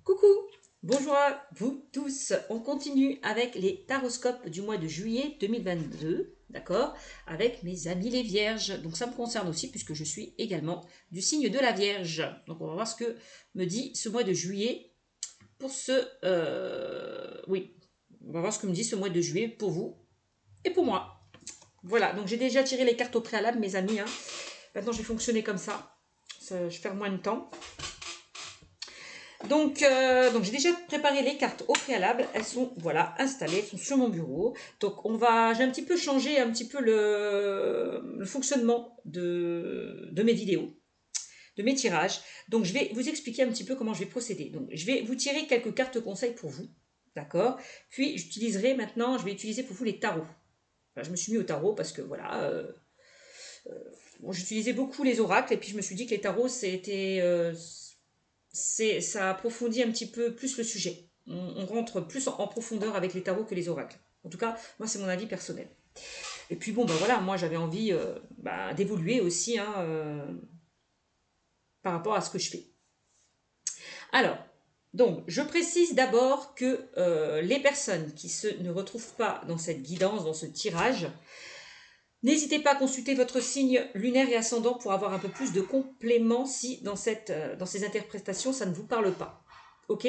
Coucou, bonjour à vous tous. On continue avec les taroscopes du mois de juillet 2022, d'accord, avec mes amis les vierges. Donc ça me concerne aussi puisque je suis également du signe de la Vierge. Donc on va voir ce que me dit ce mois de juillet pour oui, on va voir ce que me dit ce mois de juillet pour vous et pour moi. Voilà, donc j'ai déjà tiré les cartes au préalable, mes amis, hein. Maintenant, je vais fonctionner comme ça. Je perds moins de temps. Donc j'ai déjà préparé les cartes au préalable. Elles sont voilà installées, elles sont sur mon bureau. Donc j'ai un petit peu changé un petit peu le fonctionnement de mes vidéos, de mes tirages. Donc je vais vous expliquer un petit peu comment je vais procéder. Donc je vais vous tirer quelques cartes conseils pour vous, d'accord. Puis je vais utiliser pour vous les tarots. Enfin, je me suis mis au tarot parce que voilà. Bon, j'utilisais beaucoup les oracles et puis je me suis dit que les tarots ça approfondit un petit peu plus le sujet. On rentre plus en profondeur avec les tarots que les oracles. En tout cas, moi, c'est mon avis personnel. Et puis bon, ben voilà, moi j'avais envie d'évoluer aussi hein, par rapport à ce que je fais. Alors, donc, je précise d'abord que les personnes qui ne retrouvent pas dans cette guidance, dans ce tirage, n'hésitez pas à consulter votre signe lunaire et ascendant pour avoir un peu plus de compléments si dans ces interprétations, ça ne vous parle pas. Ok ?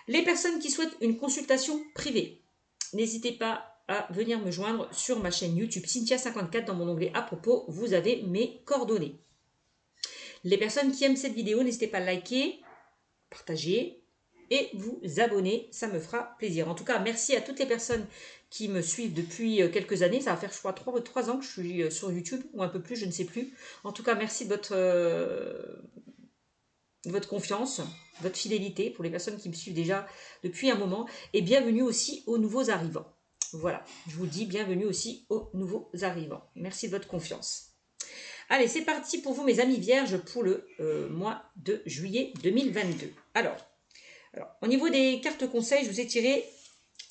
Les personnes qui souhaitent une consultation privée, n'hésitez pas à venir me joindre sur ma chaîne YouTube Cynthia54 dans mon onglet à propos, vous avez mes coordonnées. Les personnes qui aiment cette vidéo, n'hésitez pas à liker, partager et vous abonner, ça me fera plaisir. En tout cas, merci à toutes les personnes qui me suivent depuis quelques années. Ça va faire, je crois, 3 ans que je suis sur YouTube, ou un peu plus, je ne sais plus. En tout cas, merci de votre confiance, votre fidélité pour les personnes qui me suivent déjà depuis un moment. Et bienvenue aussi aux nouveaux arrivants. Voilà, je vous dis bienvenue aussi aux nouveaux arrivants. Merci de votre confiance. Allez, c'est parti pour vous, mes amis vierges, pour le mois de juillet 2022. Alors, au niveau des cartes conseils, je vous ai tiré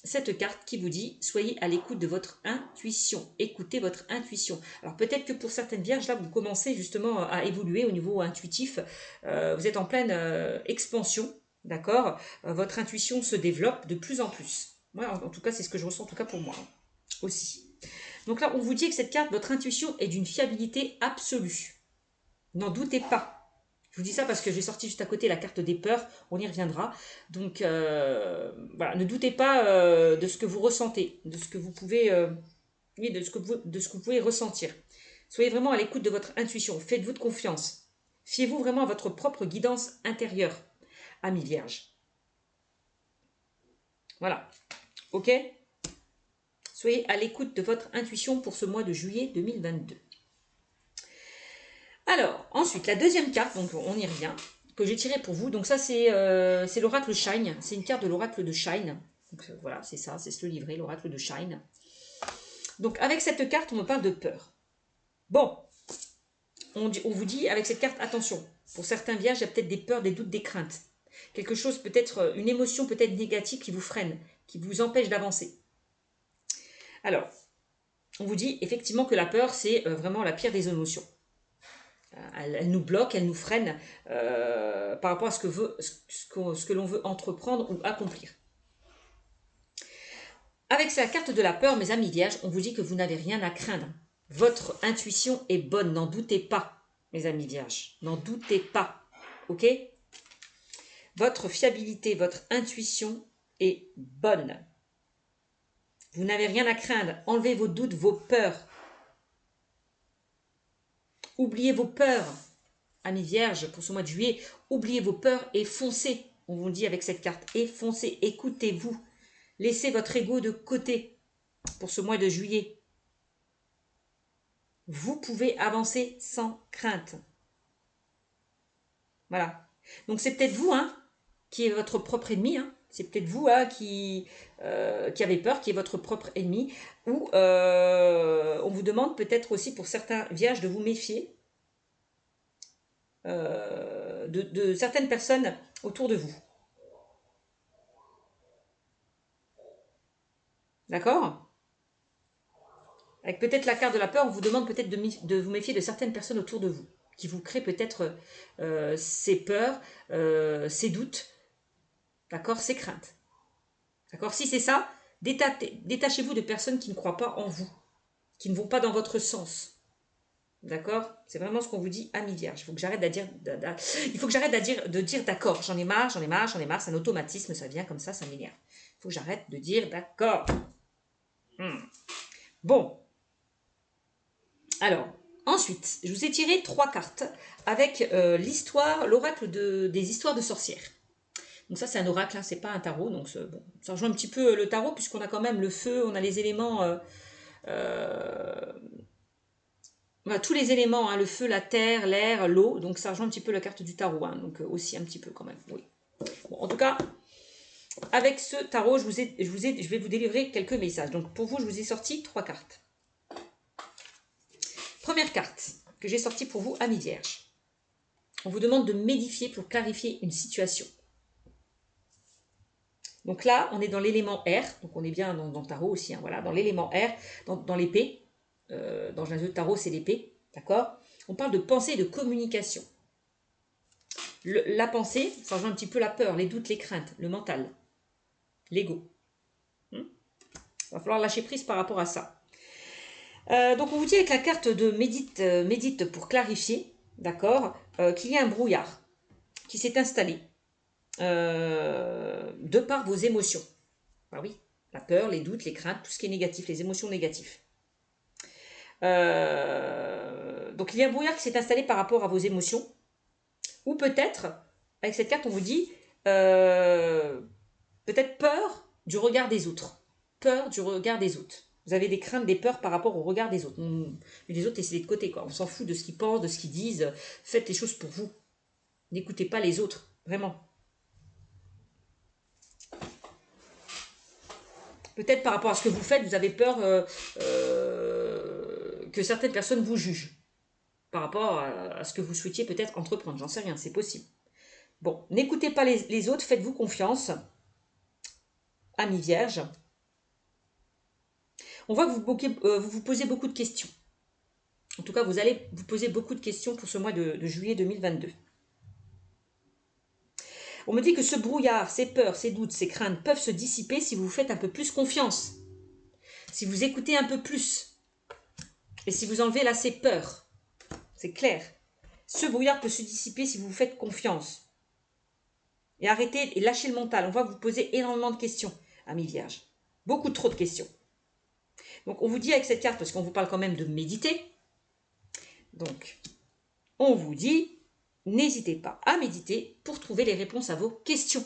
cette carte qui vous dit soyez à l'écoute de votre intuition, écoutez votre intuition. Alors peut-être que pour certaines vierges, là, vous commencez justement à évoluer au niveau intuitif, vous êtes en pleine expansion, d'accord. Votre intuition se développe de plus en plus. Moi, en tout cas, c'est ce que je ressens, en tout cas pour moi aussi. Donc là, on vous dit que cette carte, votre intuition est d'une fiabilité absolue. N'en doutez pas. Je vous dis ça parce que j'ai sorti juste à côté la carte des peurs, on y reviendra. Donc voilà, ne doutez pas de ce que vous ressentez, de ce que vous pouvez, oui, de ce que vous pouvez ressentir. Soyez vraiment à l'écoute de votre intuition, faites-vous de confiance. Fiez-vous vraiment à votre propre guidance intérieure, amis vierges. Voilà, ok. Soyez à l'écoute de votre intuition pour ce mois de juillet 2022. Alors, ensuite, la deuxième carte, donc on y revient, que j'ai tirée pour vous. Donc ça, c'est l'oracle Shine. C'est une carte de l'oracle de Shine. Donc voilà, c'est ça, c'est ce livret, l'oracle de Shine. Donc avec cette carte, on me parle de peur. Bon, on vous dit avec cette carte, attention, pour certains vierges, il y a peut-être des peurs, des doutes, des craintes. Quelque chose peut-être, une émotion peut-être négative qui vous freine, qui vous empêche d'avancer. Alors, on vous dit effectivement que la peur, c'est vraiment la pire des émotions. Elle nous bloque, elle nous freine par rapport à ce que l'on veut entreprendre ou accomplir. Avec la carte de la peur, mes amis vierges, on vous dit que vous n'avez rien à craindre. Votre intuition est bonne, n'en doutez pas, mes amis vierges. N'en doutez pas, ok? Votre fiabilité, votre intuition est bonne. Vous n'avez rien à craindre. Enlevez vos doutes, vos peurs. Oubliez vos peurs, amis vierges, pour ce mois de juillet. Oubliez vos peurs et foncez. On vous dit avec cette carte, et foncez, écoutez-vous. Laissez votre ego de côté pour ce mois de juillet. Vous pouvez avancer sans crainte. Voilà. Donc c'est peut-être vous qui est votre propre ennemi. C'est peut-être vous qui avez peur, qui est votre propre ennemi. Ou on vous demande peut-être aussi pour certains vierges de vous méfier de certaines personnes autour de vous. D'accord? Avec peut-être la carte de la peur, on vous demande peut-être de vous méfier de certaines personnes autour de vous, qui vous créent peut-être ces peurs, ces doutes, D'accord? Ces craintes. D'accord? Si c'est ça, détachez-vous de personnes qui ne croient pas en vous, qui ne vont pas dans votre sens. D'accord? C'est vraiment ce qu'on vous dit, amis vierges. Il faut que j'arrête de dire d'accord. J'en ai marre, c'est un automatisme, ça vient comme ça m'énerve. Il faut que j'arrête de dire d'accord. Bon. Alors, ensuite, je vous ai tiré 3 cartes avec l'oracle des histoires de sorcières. Donc ça, c'est un oracle, hein, c'est pas un tarot. Donc bon, ça rejoint un petit peu le tarot, puisqu'on a quand même le feu, on a les éléments... on a tous les éléments, hein, le feu, la terre, l'air, l'eau. Donc ça rejoint un petit peu la carte du tarot. Hein, donc aussi un petit peu quand même, oui. Bon, en tout cas, avec ce tarot, je vais vous délivrer quelques messages. Donc pour vous, je vous ai sorti 3 cartes. Première carte que j'ai sortie pour vous, amis vierges. On vous demande de médifier pour clarifier une situation. Donc là, on est dans l'élément R, donc on est bien dans le tarot aussi, hein, voilà, dans l'élément R, dans l'épée. Dans un jeu de tarot, c'est l'épée, d'accord? On parle de pensée et de communication. La pensée, ça rejoint un petit peu la peur, les doutes, les craintes, le mental, l'ego. Il va falloir lâcher prise par rapport à ça. Donc on vous dit avec la carte de médite pour clarifier, d'accord, qu'il y a un brouillard qui s'est installé de par vos émotions. Ah oui, la peur, les doutes, les craintes, tout ce qui est négatif, les émotions négatives. Donc il y a un brouillard qui s'est installé par rapport à vos émotions. Ou peut-être, avec cette carte, on vous dit peut-être peur du regard des autres. Peur du regard des autres. Vous avez des craintes, des peurs par rapport au regard des autres. Les autres, laissez-les de côté, quoi. On s'en fout de ce qu'ils pensent, de ce qu'ils disent. Faites les choses pour vous. N'écoutez pas les autres, vraiment. Peut-être par rapport à ce que vous faites, vous avez peur que certaines personnes vous jugent. Par rapport à ce que vous souhaitiez peut-être entreprendre. J'en sais rien, c'est possible. Bon, n'écoutez pas les autres, faites-vous confiance. Amis vierges. On voit que vous vous posez beaucoup de questions. En tout cas, vous allez vous poser beaucoup de questions pour ce mois de juillet 2022. On me dit que ce brouillard, ces peurs, ces doutes, ces craintes peuvent se dissiper si vous vous faites un peu plus confiance. Si vous écoutez un peu plus. Et si vous enlevez là ces peurs. C'est clair. Ce brouillard peut se dissiper si vous vous faites confiance. Et arrêtez et lâchez le mental. On voit que vous posez énormément de questions, amis vierges. Beaucoup trop de questions. Donc on vous dit avec cette carte, parce qu'on vous parle quand même de méditer. Donc on vous dit, n'hésitez pas à méditer pour trouver les réponses à vos questions.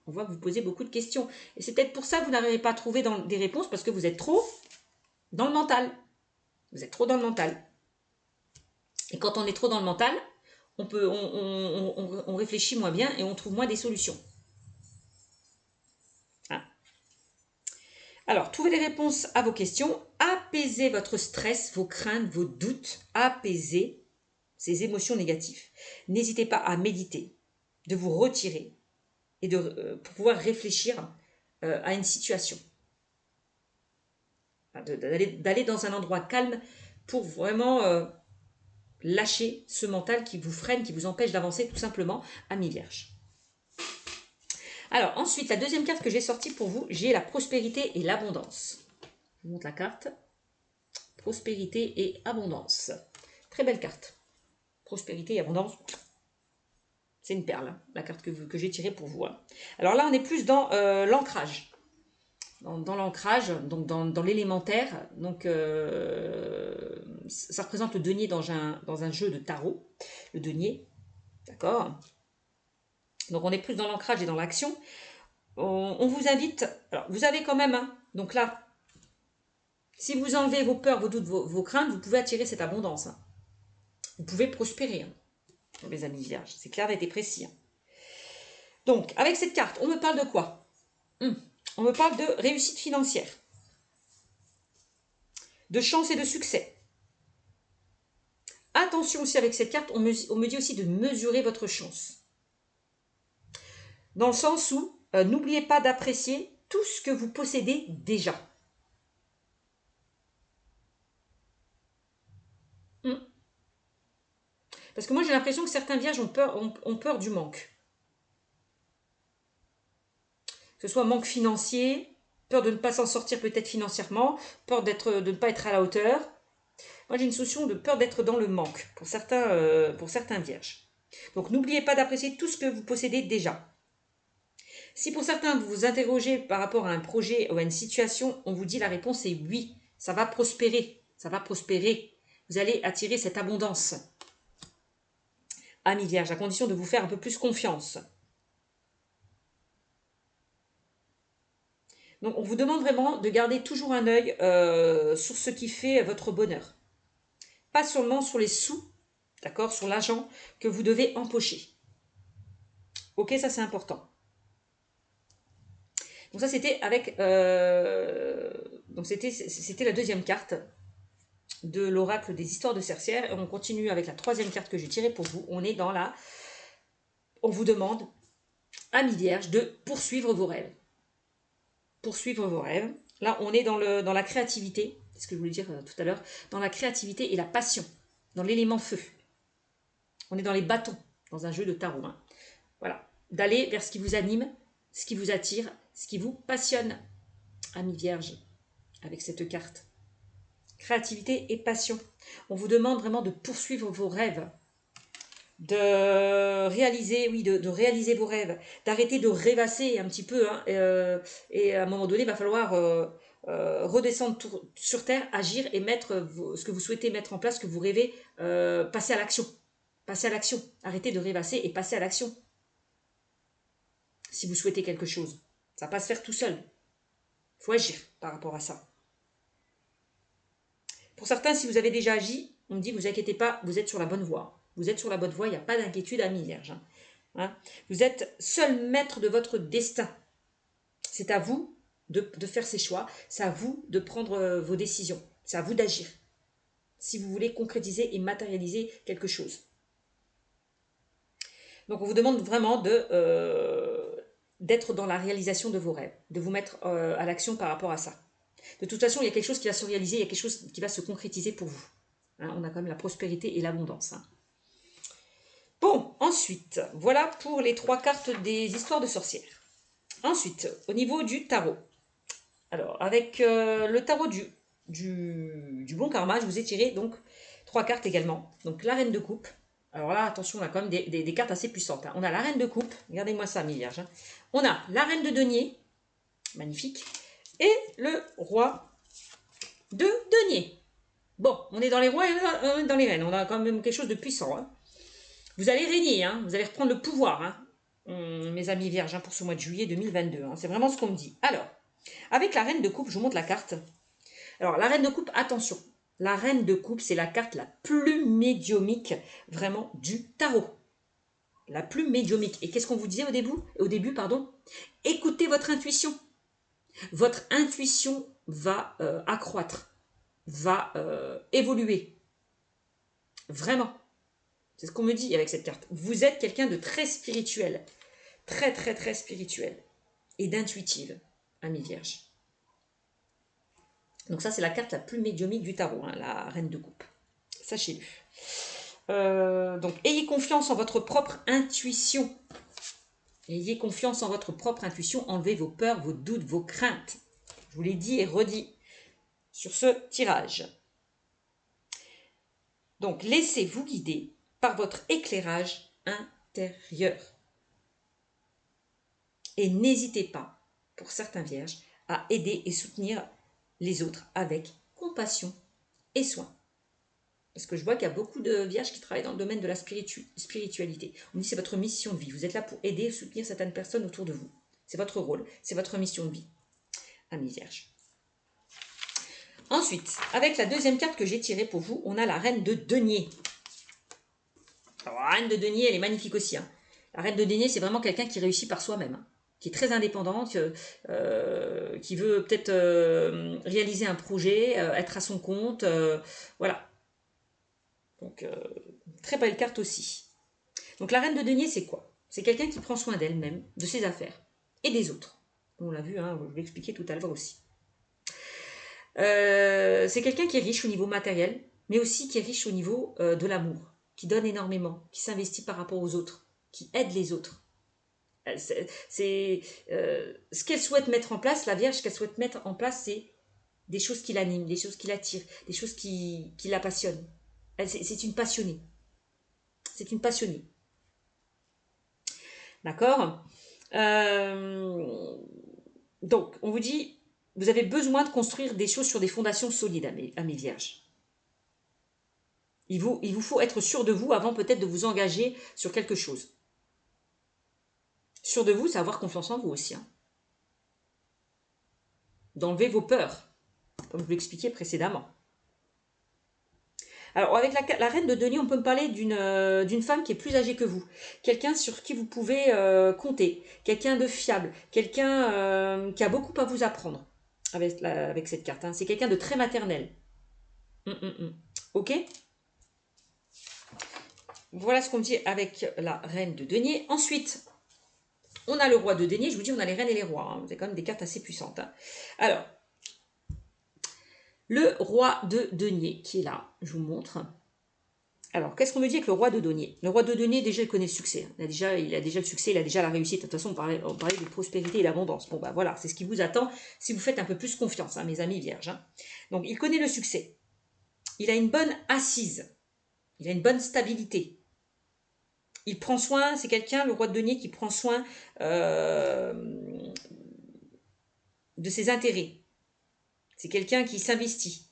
On voit que vous posez beaucoup de questions. Et c'est peut-être pour ça que vous n'arrivez pas à trouver des réponses, parce que vous êtes trop dans le mental. Vous êtes trop dans le mental. Et quand on est trop dans le mental, on réfléchit moins bien et on trouve moins des solutions. Hein. Alors, trouvez les réponses à vos questions, apaisez votre stress, vos craintes, vos doutes, apaisez ces émotions négatives. N'hésitez pas à méditer, de vous retirer et pour pouvoir réfléchir à une situation. D'aller dans un endroit calme pour vraiment lâcher ce mental qui vous freine, qui vous empêche d'avancer tout simplement, amis vierges. Alors ensuite, la deuxième carte que j'ai sortie pour vous, j'ai la prospérité et l'abondance. Je vous montre la carte. Prospérité et abondance. Très belle carte. Prospérité et abondance. C'est une perle, hein, la carte que j'ai tirée pour vous. Hein. Alors là, on est plus dans l'ancrage. Dans l'ancrage, donc dans l'élémentaire. Donc ça représente le denier dans un jeu de tarot. Le denier. D'accord ? Donc on est plus dans l'ancrage et dans l'action. On vous invite, alors vous avez quand même, hein, donc là, si vous enlevez vos peurs, vos doutes, vos craintes, vous pouvez attirer cette abondance. Hein. Vous pouvez prospérer, hein, mes amis vierges, c'est clair, et précis. Hein. Donc, avec cette carte, on me parle de quoi? On me parle de réussite financière, de chance et de succès. Attention aussi avec cette carte, on me dit aussi de mesurer votre chance. Dans le sens où, n'oubliez pas d'apprécier tout ce que vous possédez déjà. Parce que moi, j'ai l'impression que certains vierges ont peur du manque. Que ce soit manque financier, peur de ne pas s'en sortir peut-être financièrement, peur de ne pas être à la hauteur. Moi, j'ai une solution de peur d'être dans le manque pour certains vierges. Donc, n'oubliez pas d'apprécier tout ce que vous possédez déjà. Si pour certains, vous vous interrogez par rapport à un projet ou à une situation, on vous dit la réponse est oui, ça va prospérer, ça va prospérer. Vous allez attirer cette abondance. Amis vierges, à condition de vous faire un peu plus confiance. Donc, on vous demande vraiment de garder toujours un œil sur ce qui fait votre bonheur. Pas seulement sur les sous, d'accord, sur l'argent que vous devez empocher. Ok, ça c'est important. Donc ça c'était avec... donc c'était la deuxième carte de l'oracle des histoires de sorcières. Et on continue avec la troisième carte que j'ai tirée pour vous. On est dans la... On vous demande, amis vierges, de poursuivre vos rêves. Poursuivre vos rêves. Là, on est dans la créativité, c'est ce que je voulais dire tout à l'heure, dans la créativité et la passion, dans l'élément feu. On est dans les bâtons, dans un jeu de tarot. Hein. Voilà. D'aller vers ce qui vous anime, ce qui vous attire, ce qui vous passionne, amis vierges, avec cette carte. Créativité et passion. On vous demande vraiment de poursuivre vos rêves, de réaliser, oui, de réaliser vos rêves, d'arrêter de rêvasser un petit peu. Hein, et à un moment donné, il va falloir redescendre sur Terre, agir et mettre ce que vous souhaitez mettre en place, ce que vous rêvez, passer à l'action. Passez à l'action. Arrêtez de rêvasser et passez à l'action. Si vous souhaitez quelque chose. Ça ne va pas se faire tout seul. Il faut agir par rapport à ça. Pour certains, si vous avez déjà agi, on me dit, vous inquiétez pas, vous êtes sur la bonne voie. Vous êtes sur la bonne voie, il n'y a pas d'inquiétude, amis vierges. Hein. Vous êtes seul maître de votre destin. C'est à vous de faire ses choix, c'est à vous de prendre vos décisions, c'est à vous d'agir. Si vous voulez concrétiser et matérialiser quelque chose. Donc on vous demande vraiment d'être dans la réalisation de vos rêves, de vous mettre à l'action par rapport à ça. De toute façon, il y a quelque chose qui va se réaliser, il y a quelque chose qui va se concrétiser pour vous. Hein, on a quand même la prospérité et l'abondance. Hein. Bon, ensuite, voilà pour les 3 cartes des histoires de sorcières. Ensuite, au niveau du tarot. Alors, avec le tarot du bon karma, je vous ai tiré donc 3 cartes également. Donc, la reine de coupe. Alors là, attention, on a quand même des cartes assez puissantes. Hein. On a la reine de coupe. Regardez-moi ça, mes vierges. Hein. On a la reine de denier. Magnifique. Et le roi de denier. Bon, on est dans les rois et dans les reines. On a quand même quelque chose de puissant. Hein. Vous allez régner, hein. Vous allez reprendre le pouvoir, hein. Mes amis vierges, hein, pour ce mois de juillet 2022. Hein. C'est vraiment ce qu'on me dit. Alors, avec la reine de coupe, je vous montre la carte. Alors, la reine de coupe, attention. La reine de coupe, c'est la carte la plus médiumique, vraiment, du tarot. La plus médiumique. Et qu'est-ce qu'on vous disait au début, pardon. Écoutez votre intuition. Votre intuition va accroître, va évoluer. Vraiment. C'est ce qu'on me dit avec cette carte. Vous êtes quelqu'un de très spirituel. Très, très, très spirituel. Et d'intuitive, amis vierges. Donc ça, c'est la carte la plus médiumique du tarot, hein, la reine de coupe. Sachez-le. Donc, ayez confiance en votre propre intuition. Ayez confiance en votre propre intuition. Enlevez vos peurs, vos doutes, vos craintes. Je vous l'ai dit et redit sur ce tirage. Donc, laissez-vous guider par votre éclairage intérieur. Et n'hésitez pas, pour certains vierges, à aider et soutenir les autres avec compassion et soin. Parce que je vois qu'il y a beaucoup de vierges qui travaillent dans le domaine de la spiritualité. On dit c'est votre mission de vie. Vous êtes là pour aider et soutenir certaines personnes autour de vous. C'est votre rôle, c'est votre mission de vie, amis vierges. Ensuite, avec la deuxième carte que j'ai tirée pour vous, on a la reine de denier. Alors, la reine de denier, elle est magnifique aussi. Hein. La reine de denier, c'est vraiment quelqu'un qui réussit par soi-même. Hein. Qui est très indépendante, qui veut peut-être réaliser un projet, être à son compte, voilà. Donc, très belle carte aussi. Donc, la reine de denier, c'est quoi? C'est quelqu'un qui prend soin d'elle-même, de ses affaires et des autres. On l'a vu, hein, je vous l'ai expliqué tout à l'heure aussi. C'est quelqu'un qui est riche au niveau matériel, mais aussi qui est riche au niveau de l'amour, qui donne énormément, qui s'investit par rapport aux autres, qui aide les autres. Ce qu'elle souhaite mettre en place, la Vierge, ce qu'elle souhaite mettre en place, c'est des choses qui l'animent, des choses qui l'attirent, des choses qui la passionnent. C'est une passionnée. C'est une passionnée. D'accord. Donc, on vous dit, vous avez besoin de construire des choses sur des fondations solides à mes vierges. Il vous faut être sûr de vous avant peut-être de vous engager sur quelque chose. Sûr de vous, c'est avoir confiance en vous aussi. Hein. D'enlever vos peurs, comme je vous l'expliquais précédemment. Alors, avec la reine de denier, on peut me parler d'une femme qui est plus âgée que vous. Quelqu'un sur qui vous pouvez compter. Quelqu'un de fiable. Quelqu'un qui a beaucoup à vous apprendre avec cette carte. Hein. C'est quelqu'un de très maternel. Ok ? Voilà ce qu'on dit avec la reine de denier. Ensuite, on a le roi de denier. Je vous dis, on a les reines et les rois. Hein. C'est quand même des cartes assez puissantes. Hein. Alors, le roi de denier qui est là, je vous montre. Alors, qu'est-ce qu'on me dit avec le roi de denier? Le roi de denier, déjà, il connaît le succès. Il a déjà le succès, il a déjà la réussite. De toute façon, on parlait de prospérité et d'abondance. Bon, ben voilà, c'est ce qui vous attend si vous faites un peu plus confiance, hein, mes amis vierges. Hein. Donc, il connaît le succès. Il a une bonne assise. Il a une bonne stabilité. Il prend soin, c'est quelqu'un, le roi de denier, qui prend soin de ses intérêts. C'est quelqu'un qui s'investit.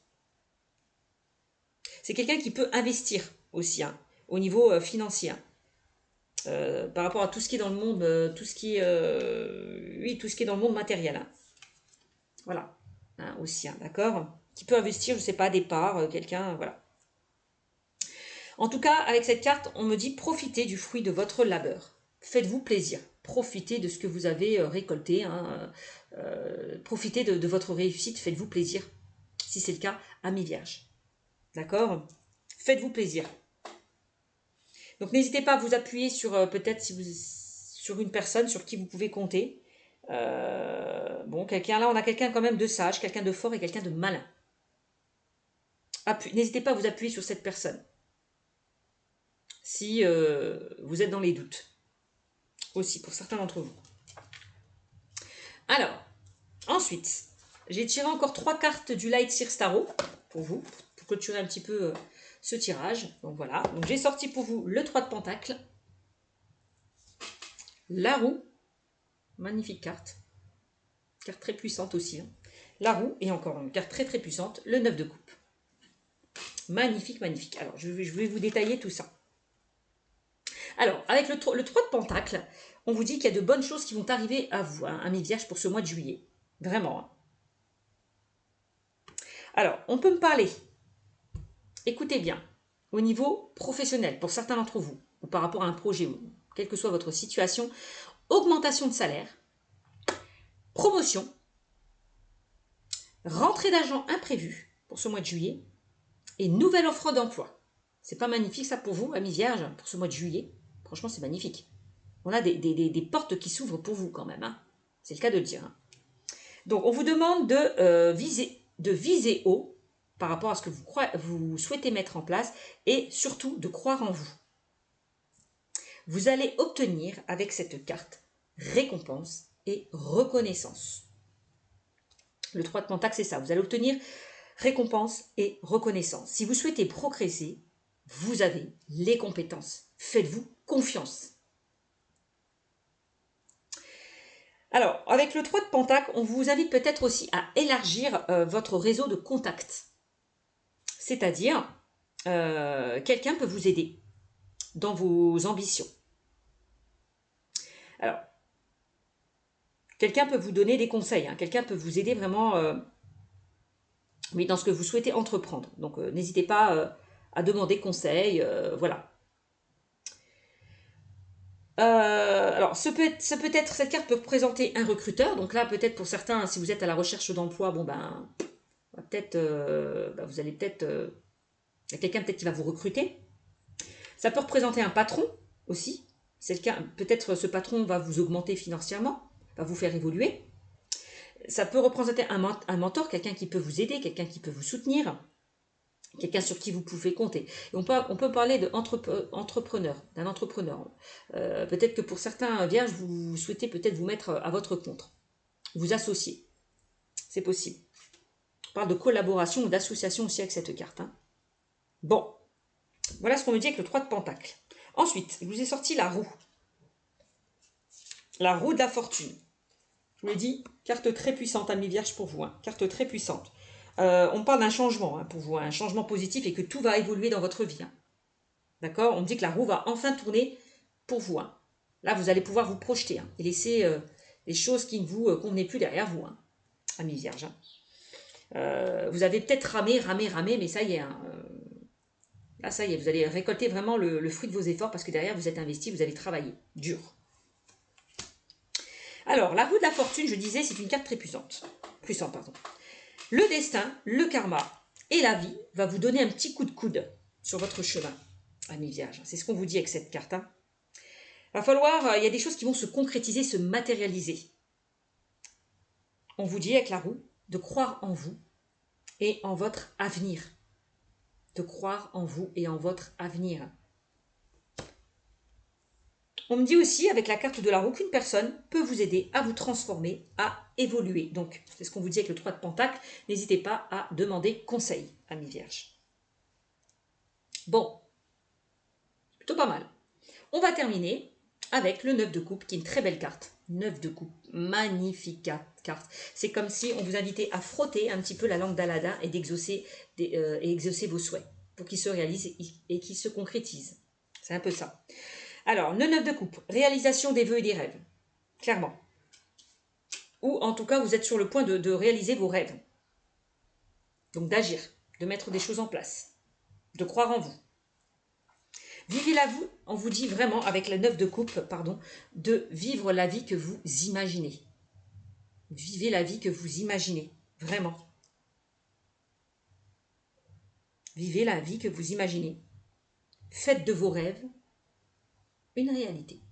C'est quelqu'un qui peut investir aussi, hein, au niveau financier. Par rapport à tout ce qui est dans le monde, tout ce qui est dans le monde matériel. Hein. Voilà, hein, aussi, hein, d'accord. Qui peut investir, je ne sais pas, des parts, quelqu'un, voilà. En tout cas, avec cette carte, on me dit profitez du fruit de votre labeur. Faites-vous plaisir. Profitez de ce que vous avez récolté. Hein, profitez de votre réussite. Faites-vous plaisir. Si c'est le cas, amis vierges. D'accord ? Faites-vous plaisir. Donc n'hésitez pas à vous appuyer sur peut-être sur une personne sur qui vous pouvez compter. Bon, quelqu'un là, on a quelqu'un quand même de sage, quelqu'un de fort et quelqu'un de malin. N'hésitez pas à vous appuyer sur cette personne. Si vous êtes dans les doutes. Aussi, pour certains d'entre vous. Alors, ensuite, j'ai tiré encore 3 cartes du Light Circe Tarot pour vous, pour clôturer un petit peu ce tirage. Donc voilà, donc j'ai sorti pour vous le 3 de Pentacle, la roue, magnifique carte très puissante aussi, hein. La roue, et encore une carte très très puissante, le 9 de coupe. Magnifique, magnifique. Alors, je vais vous détailler tout ça. Alors, avec le 3 de Pentacle, on vous dit qu'il y a de bonnes choses qui vont arriver à vous, hein, amis vierges, pour ce mois de juillet. Vraiment. Hein. Alors, on peut me parler, écoutez bien, au niveau professionnel, pour certains d'entre vous, ou par rapport à un projet, ou quelle que soit votre situation, augmentation de salaire, promotion, rentrée d'argent imprévue pour ce mois de juillet, et nouvelle offre d'emploi. C'est pas magnifique ça pour vous, amis vierges, pour ce mois de juillet? Franchement, c'est magnifique. On a des portes qui s'ouvrent pour vous quand même. Hein. C'est le cas de le dire. Hein. Donc, on vous demande de viser haut par rapport à ce que vous souhaitez mettre en place et surtout de croire en vous. Vous allez obtenir avec cette carte récompense et reconnaissance. Le 3 de Pentacle, c'est ça. Vous allez obtenir récompense et reconnaissance. Si vous souhaitez progresser, vous avez les compétences. Faites-vous confiance. Alors, avec le 3 de Pentacle, on vous invite peut-être aussi à élargir votre réseau de contacts. C'est-à-dire, quelqu'un peut vous aider dans vos ambitions. Alors, quelqu'un peut vous donner des conseils. Hein. Quelqu'un peut vous aider vraiment dans ce que vous souhaitez entreprendre. Donc, n'hésitez pas à demander conseil. Voilà. Alors, cette carte peut représenter un recruteur. Donc là, peut-être pour certains, si vous êtes à la recherche d'emploi, bon ben, peut-être, vous allez peut-être, il y a quelqu'un peut-être qui va vous recruter. Ça peut représenter un patron aussi. C'est le cas. Peut-être ce patron va vous augmenter financièrement, va vous faire évoluer. Ça peut représenter un mentor, quelqu'un qui peut vous aider, quelqu'un qui peut vous soutenir. quelqu'un sur qui vous pouvez compter. Et on peut parler d'entrepreneur, d'un entrepreneur. Peut-être que pour certains vierges, vous souhaitez peut-être vous mettre à votre compte, vous associer. C'est possible. On parle de collaboration ou d'association aussi avec cette carte. Hein. Bon, voilà ce qu'on me dit avec le 3 de Pentacle. Ensuite, je vous ai sorti la roue. La roue de la fortune. Je vous l'ai dit, carte très puissante, amis vierges, pour vous. Hein. Carte très puissante. On parle d'un changement hein, pour vous, un changement positif et que tout va évoluer dans votre vie. Hein. D'accord? On me dit que la roue va enfin tourner pour vous. Hein. Là, vous allez pouvoir vous projeter hein, et laisser les choses qui ne vous convenaient plus derrière vous, hein, amis vierges. Hein. Vous avez peut-être ramé, mais ça y est. Hein, là, ça y est, vous allez récolter vraiment le fruit de vos efforts parce que derrière, vous êtes investi, vous avez travaillé dur. Alors, la roue de la fortune, je disais, c'est une carte très puissante. Le destin, le karma et la vie va vous donner un petit coup de coude sur votre chemin, amis vierges. C'est ce qu'on vous dit avec cette carte. Hein. Il va falloir, il y a des choses qui vont se concrétiser, se matérialiser. On vous dit avec la roue de croire en vous et en votre avenir. De croire en vous et en votre avenir. On me dit aussi, avec la carte de la roue, qu'une personne peut vous aider à vous transformer, à évoluer. Donc, c'est ce qu'on vous dit avec le 3 de Pentacle. N'hésitez pas à demander conseil, amis vierges. Bon, plutôt pas mal. On va terminer avec le 9 de coupe, qui est une très belle carte. 9 de coupe, magnifique carte. C'est comme si on vous invitait à frotter un petit peu la langue d'Aladin et d'exaucer exaucer vos souhaits pour qu'ils se réalisent et qu'ils se concrétisent. C'est un peu ça. Alors, le 9 de coupe, réalisation des vœux et des rêves, clairement. Ou en tout cas, vous êtes sur le point de réaliser vos rêves. Donc d'agir, de mettre des choses en place, de croire en vous. Vivez la vie, on vous dit vraiment, avec le 9 de coupe, pardon, de vivre la vie que vous imaginez. Vivez la vie que vous imaginez, vraiment. Vivez la vie que vous imaginez. Faites de vos rêves une réalité.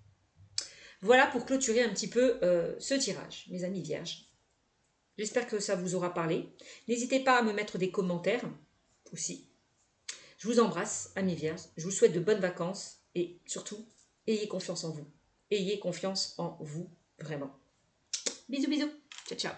Voilà pour clôturer un petit peu ce tirage, mes amis vierges. J'espère que ça vous aura parlé. N'hésitez pas à me mettre des commentaires aussi. Je vous embrasse, amis vierges. Je vous souhaite de bonnes vacances et surtout, ayez confiance en vous. Ayez confiance en vous, vraiment. Bisous, bisous. Ciao, ciao.